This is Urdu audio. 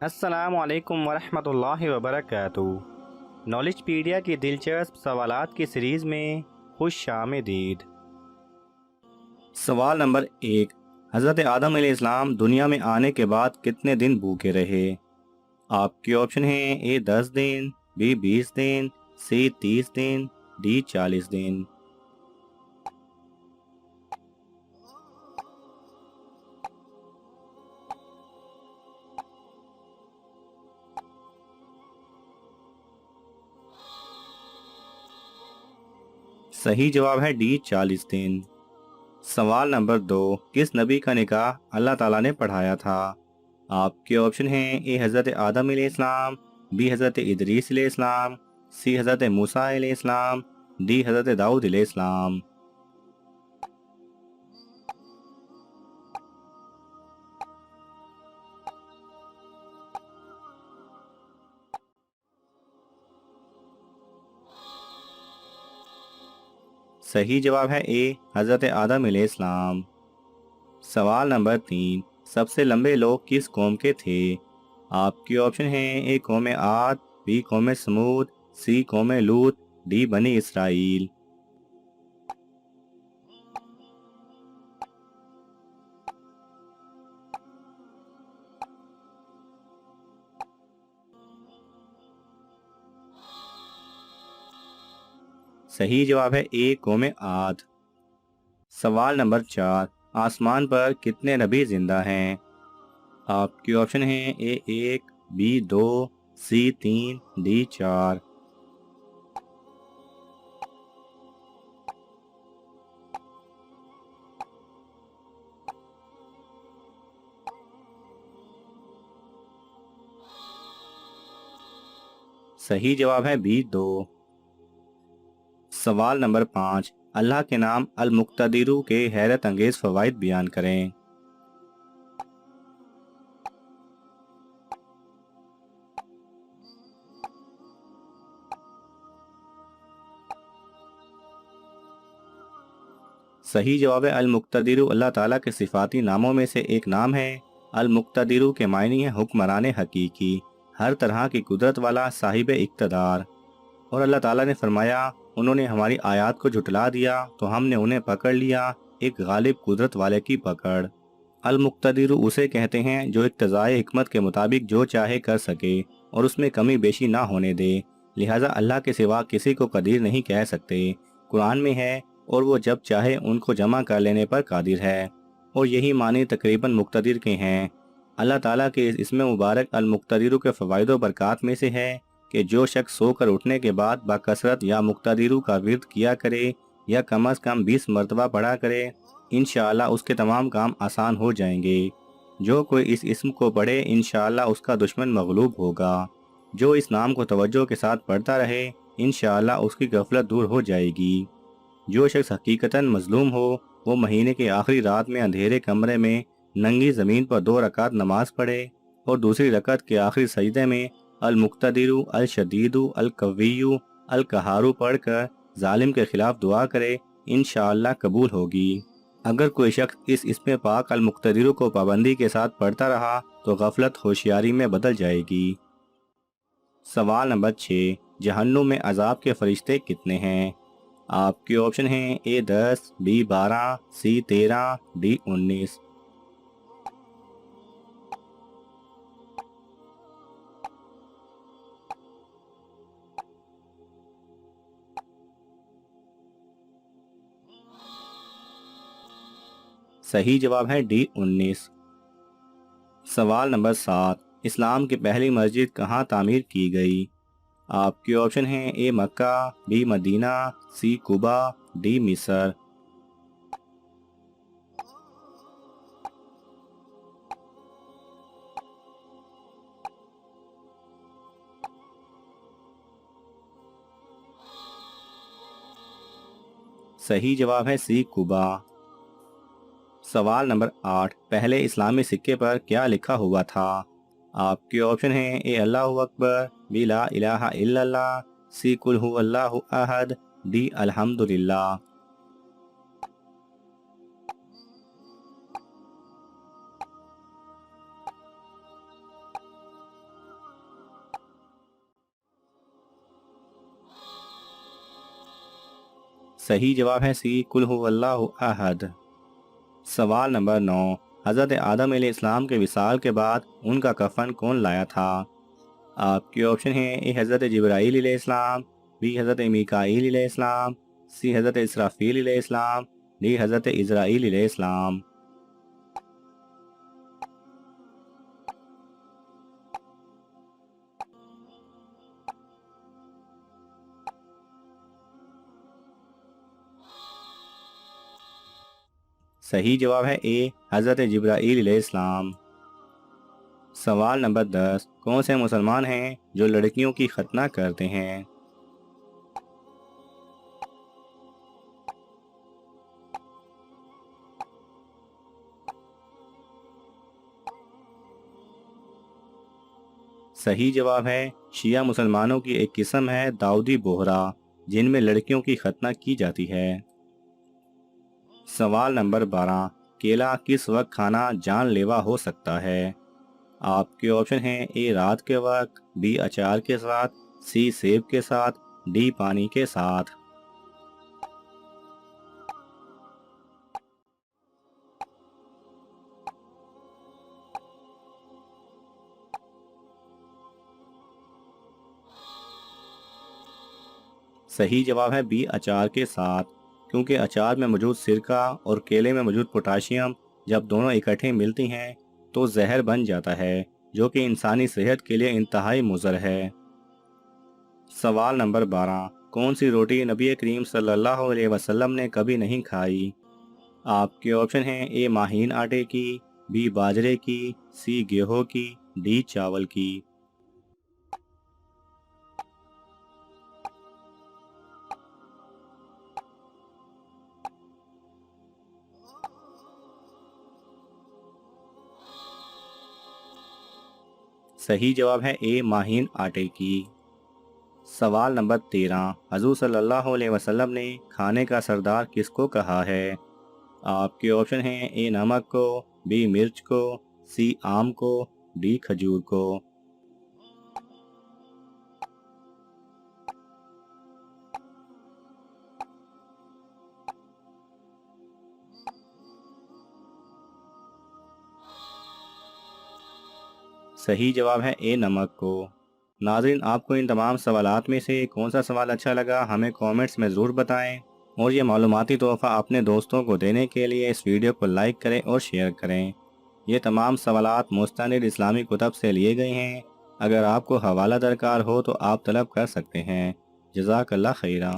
السلام علیکم ورحمۃ اللہ وبرکاتہ۔ نالج پیڈیا کی دلچسپ سوالات کی سیریز میں خوش آمدید۔ سوال نمبر 1، حضرت آدم علیہ السلام دنیا میں آنے کے بعد کتنے دن بھوکے رہے؟ آپ کے آپشن ہیں: اے 10 دن، be 20 then, C 30 then, D 40 دن۔ صحیح جواب ہے ڈی 40 دن۔ سوال نمبر 2، کس نبی کا نکاح اللہ تعالیٰ نے پڑھایا تھا؟ آپ کے آپشن ہیں: اے حضرت آدم علیہ السلام، بی حضرت ادریس علیہ السلام، سی حضرت موسیٰ علیہ السلام، ڈی حضرت داؤد علیہ السلام۔ صحیح جواب ہے اے حضرت آدم علیہ السلام۔ سوال نمبر 3، سب سے لمبے لوگ کس قوم کے تھے؟ آپ کے آپشن ہیں: اے قوم عاد، بی قوم سمود، سی قوم لوط، ڈی بنی اسرائیل۔ صحیح جواب ہے اے قوم عاد۔ سوال نمبر 4، آسمان پر کتنے نبی زندہ ہیں؟ آپ کے آپشن ہیں: اے 1، بی 2، سی 3، ڈی 4۔ صحیح جواب ہے بی 2۔ سوال نمبر 5، اللہ کے نام المقتدر کے حیرت انگیز فوائد بیان کریں۔ صحیح جواب ہے المقتدر اللہ تعالیٰ کے صفاتی ناموں میں سے ایک نام ہے۔ المقتدر کے معنی ہے حکمران حقیقی، ہر طرح کی قدرت والا، صاحب اقتدار۔ اور اللہ تعالیٰ نے فرمایا، انہوں نے ہماری آیات کو جھٹلا دیا تو ہم نے انہیں پکڑ لیا ایک غالب قدرت والے کی پکڑ۔ المقتدر اسے کہتے ہیں جو اقتضائے حکمت کے مطابق جو چاہے کر سکے اور اس میں کمی بیشی نہ ہونے دے، لہٰذا اللہ کے سوا کسی کو قدیر نہیں کہہ سکتے۔ قرآن میں ہے، اور وہ جب چاہے ان کو جمع کر لینے پر قادر ہے، اور یہی معنی تقریباً مقتدر کے ہیں۔ اللہ تعالیٰ کے اس اسم مبارک المقتدر کے فوائد و برکات میں سے ہے کہ جو شخص سو کر اٹھنے کے بعد بکثرت یا مقتدر کا ورد کیا کرے یا کم از کم 20 مرتبہ پڑھا کرے، انشاءاللہ اس کے تمام کام آسان ہو جائیں گے۔ جو کوئی اس اسم کو پڑھے انشاءاللہ اس کا دشمن مغلوب ہوگا۔ جو اس نام کو توجہ کے ساتھ پڑھتا رہے انشاءاللہ اس کی غفلت دور ہو جائے گی۔ جو شخص حقیقتاً مظلوم ہو وہ مہینے کی آخری رات میں اندھیرے کمرے میں ننگی زمین پر 2 رکعت نماز پڑھے اور دوسری رکعت کے آخری سجدے میں المقتدر الشدید القوی القہار پڑھ کر ظالم کے خلاف دعا کرے، انشاءاللہ قبول ہوگی۔ اگر کوئی شخص اس اسم پاک المقتدر کو پابندی کے ساتھ پڑھتا رہا تو غفلت ہوشیاری میں بدل جائے گی۔ سوال نمبر 6، جہنم میں عذاب کے فرشتے کتنے ہیں؟ آپ کے آپشن ہیں: اے 10، بی 12، سی 13، ڈی 19۔ صحیح جواب ہے ڈی 19۔ سوال نمبر 7، اسلام کی پہلی مسجد کہاں تعمیر کی گئی؟ آپ کے آپشن ہیں: اے مکہ، be Medina, C Quba, D مصر۔ صحیح جواب ہے سی قباء۔ سوال نمبر 8، پہلے اسلامی سکے پر کیا لکھا ہوا تھا؟ آپ کے آپشن ہیں: اے اللہ اکبر، بی لا الہ الا اللہ، سی قل هو اللہ احد، ڈی الحمدللہ۔ صحیح جواب ہے سی قل هو اللہ احد۔ سوال نمبر 9، حضرت آدم علیہ السلام کے وصال کے بعد ان کا کفن کون لایا تھا؟ آپ کے آپشن ہیں اے حضرت جبرائیل علیہ السلام، بی حضرت میکائیل علیہ السلام، سی حضرت اسرافیل علیہ السلام، ڈی حضرت اسرائیل علیہ السلام۔ صحیح جواب ہے اے حضرت جبرائیل علیہ السلام۔ سوال نمبر 10، کون سے مسلمان ہیں جو لڑکیوں کی ختنہ کرتے ہیں؟ صحیح جواب ہے شیعہ مسلمانوں کی ایک قسم ہے داؤدی بوہرا، جن میں لڑکیوں کی ختنہ کی جاتی ہے۔ سوال نمبر 12، کیلا کس وقت کھانا جان لیوا ہو سکتا ہے؟ آپ کے آپشن ہیں اے رات کے وقت، بی اچار کے ساتھ، سی سیب کے ساتھ، ڈی پانی کے ساتھ۔ صحیح جواب ہے بی اچار کے ساتھ، کیونکہ اچار میں موجود سرکہ اور کیلے میں موجود پوٹاشیم جب دونوں اکٹھے ملتی ہیں تو زہر بن جاتا ہے، جو کہ انسانی صحت کے لیے انتہائی مضر ہے۔ سوال نمبر 12، کون سی روٹی نبی کریم صلی اللہ علیہ وسلم نے کبھی نہیں کھائی؟ آپ کے آپشن ہیں اے ماہین آٹے کی، بی باجرے کی، سی گیہوں کی، ڈی چاول کی۔ صحیح جواب ہے اے ماہین آٹے کی۔ سوال نمبر 13، حضور صلی اللہ علیہ وسلم نے کھانے کا سردار کس کو کہا ہے؟ آپ کے آپشن ہیں اے نمک کو، بی مرچ کو، سی آم کو، ڈی کھجور کو۔ صحیح جواب ہے اے نمک کو۔ ناظرین، آپ کو ان تمام سوالات میں سے کون سا سوال اچھا لگا ہمیں کومنٹس میں ضرور بتائیں، اور یہ معلوماتی تحفہ اپنے دوستوں کو دینے کے لیے اس ویڈیو کو لائک کریں اور شیئر کریں۔ یہ تمام سوالات مستند اسلامی کتب سے لیے گئے ہیں، اگر آپ کو حوالہ درکار ہو تو آپ طلب کر سکتے ہیں۔ جزاک اللہ خیرہ۔